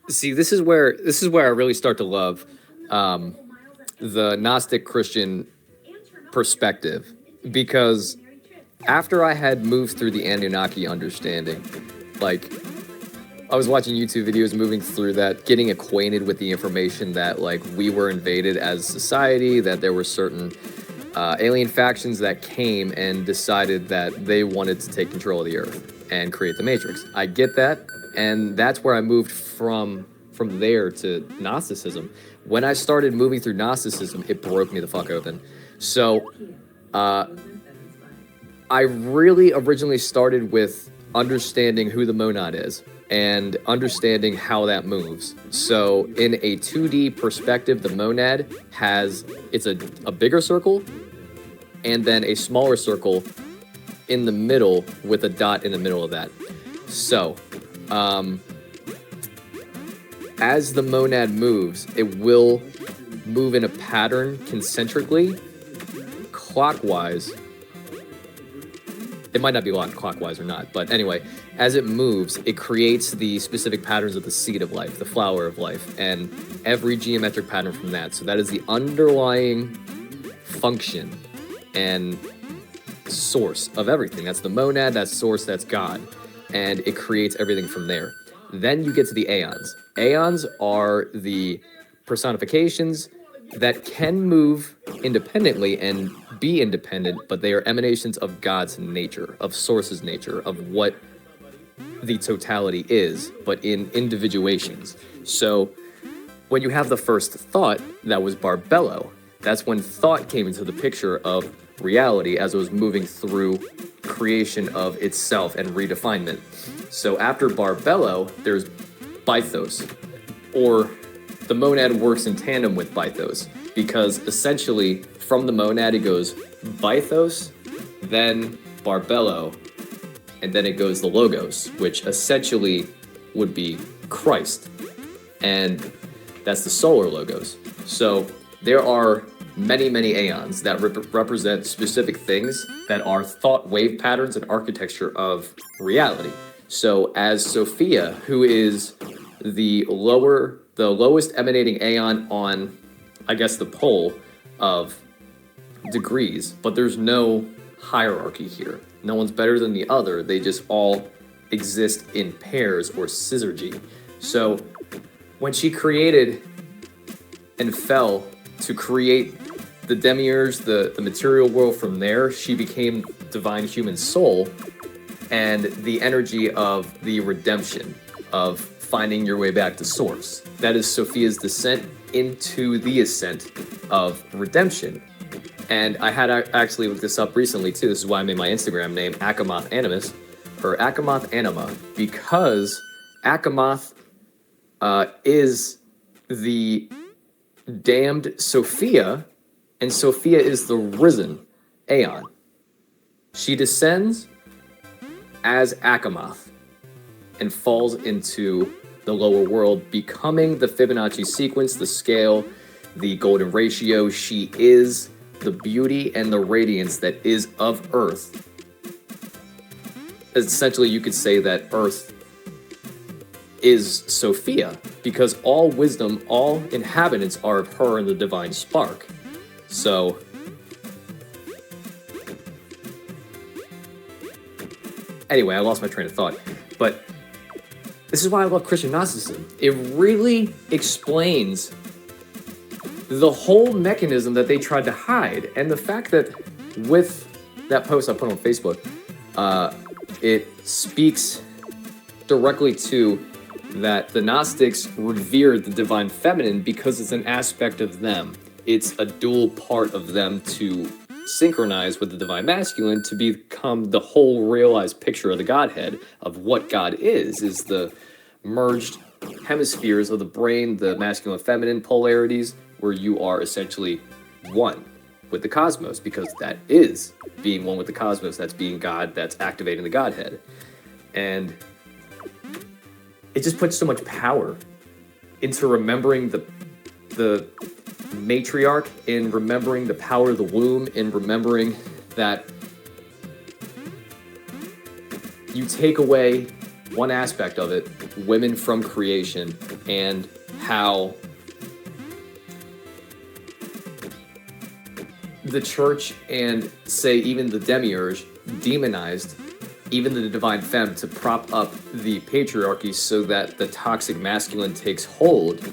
See, this is where I really start to love um, the Gnostic Christian perspective, because after I had moved through the Anunnaki understanding, like I was watching YouTube videos moving through that, getting acquainted with the information that like we were invaded as society, that there were certain alien factions that came and decided that they wanted to take control of the Earth and create the Matrix. I get that, and that's where I moved from there to Gnosticism. When I started moving through Gnosticism, it broke me the fuck open. So I really originally started with understanding who the monad is and understanding how that moves. So in a 2D perspective, the monad has, it's a bigger circle and then a smaller circle in the middle with a dot in the middle of that. So as the monad moves, it will move in a pattern concentrically, clockwise. It might not be clockwise or not, but anyway, as it moves, it creates the specific patterns of the seed of life, the flower of life, and every geometric pattern from that. So that is the underlying function and source of everything. That's the monad, that's source, that's God, and it creates everything from there. Then you get to the aeons. Aeons are the personifications that can move independently and be independent, but they are emanations of God's nature, of Source's nature, of what the totality is, but in individuations. So when you have the first thought, that was Barbello. That's when thought came into the picture of reality as it was moving through creation of itself and redefinement. So after Barbello, there's Bythos, or the monad works in tandem with Bythos, because essentially from the monad it goes Bythos, then Barbello, and then it goes the Logos, which essentially would be Christ, and that's the solar Logos. So there are many, many aeons that represent specific things that are thought wave patterns and architecture of reality. So as Sophia, who is the lowest emanating aeon on, I guess, the pole of degrees, but there's no hierarchy here. No one's better than the other. They just all exist in pairs or syzygy. So when she created and fell to create the demiurge, the material world from there, she became divine human soul and the energy of the redemption, of finding your way back to source. That is Sophia's descent into the ascent of redemption. And I had actually looked this up recently too. This is why I made my Instagram name Akamoth Animus, or Akamoth Anima, because Akamoth is the damned Sophia, and Sophia is the risen Aeon. She descends as Akamoth and falls into the lower world, becoming the Fibonacci sequence, the scale, the golden ratio. She is the beauty and the radiance that is of Earth. Essentially, you could say that Earth is Sophia, because all wisdom, all inhabitants are of her and the divine spark. So anyway, I lost my train of thought, but this is why I love Christian Gnosticism. It really explains the whole mechanism that they tried to hide, and the fact that with that post I put on Facebook, it speaks directly to that the Gnostics revered the divine feminine because it's an aspect of them. It's a dual part of them to synchronize with the divine masculine to become the whole realized picture of the Godhead, of what God is the merged hemispheres of the brain, the masculine and feminine polarities, where you are essentially one with the cosmos, because that is being one with the cosmos, that's being God, that's activating the Godhead. And it just puts so much power into remembering the matriarch, in remembering the power of the womb, in remembering that you take away one aspect of it, women from creation, and how the church and, say, even the demiurge demonized even the divine femme to prop up the patriarchy so that the toxic masculine takes hold.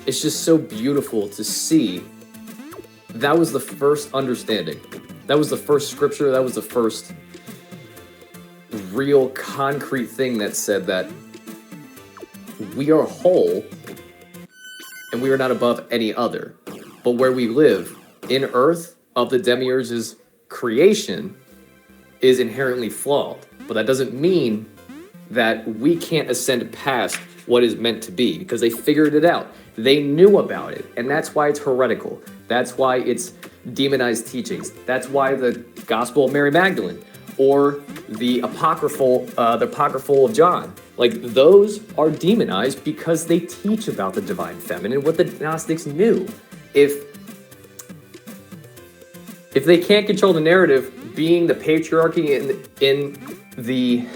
It's just so beautiful to see. That was the first understanding. That was the first scripture. That was the first real concrete thing that said that we are whole and we are not above any other. But where we live in earth of the demiurge's creation is inherently flawed. But that doesn't mean that we can't ascend past what is meant to be, because they figured it out. They knew about it, and that's why it's heretical. That's why it's demonized teachings. That's why the Gospel of Mary Magdalene or the Apocryphal of John, like those are demonized because they teach about the divine feminine, what the Gnostics knew. If they can't control the narrative, being the patriarchy in the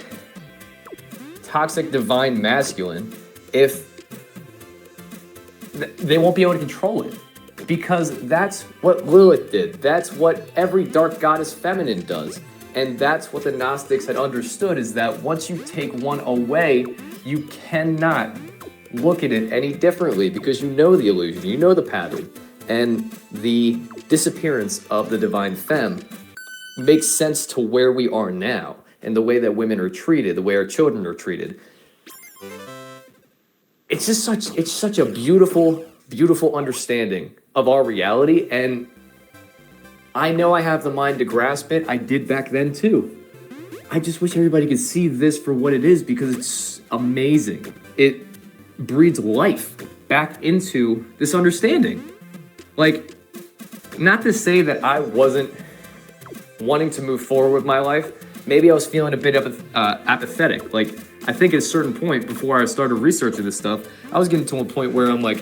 toxic divine masculine, if they won't be able to control it, because that's what Lilith did. That's what every dark goddess feminine does. And that's what the Gnostics had understood, is that once you take one away, you cannot look at it any differently, because you know the illusion, you know the pattern. And the disappearance of the divine femme makes sense to where we are now and the way that women are treated, the way our children are treated. It's just such a beautiful, beautiful understanding of our reality. And I know I have the mind to grasp it. I did back then too. I just wish everybody could see this for what it is, because it's amazing. It breathes life back into this understanding. Like, not to say that I wasn't wanting to move forward with my life. Maybe I was feeling a bit apathetic. Like, I think at a certain point before I started researching this stuff, I was getting to a point where I'm like,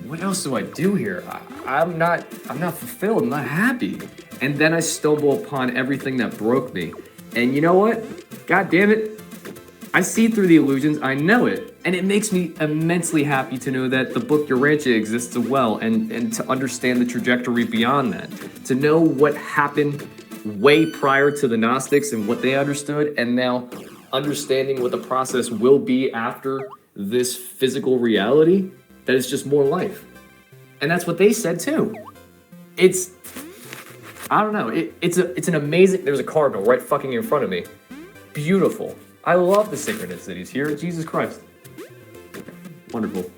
what else do I do here? I'm not fulfilled, I'm not happy. And then I stumble upon everything that broke me. And you know what? God damn it. I see through the illusions, I know it. And it makes me immensely happy to know that the book Urantia exists as well, and to understand the trajectory beyond that. To know what happened way prior to the Gnostics and what they understood, and now understanding what the process will be after this physical reality, that is just more life. And that's what they said too. It's, I don't know, it's an amazing, there's a cardinal right fucking in front of me. Beautiful. I love the synchronicities here. Jesus Christ. Wonderful.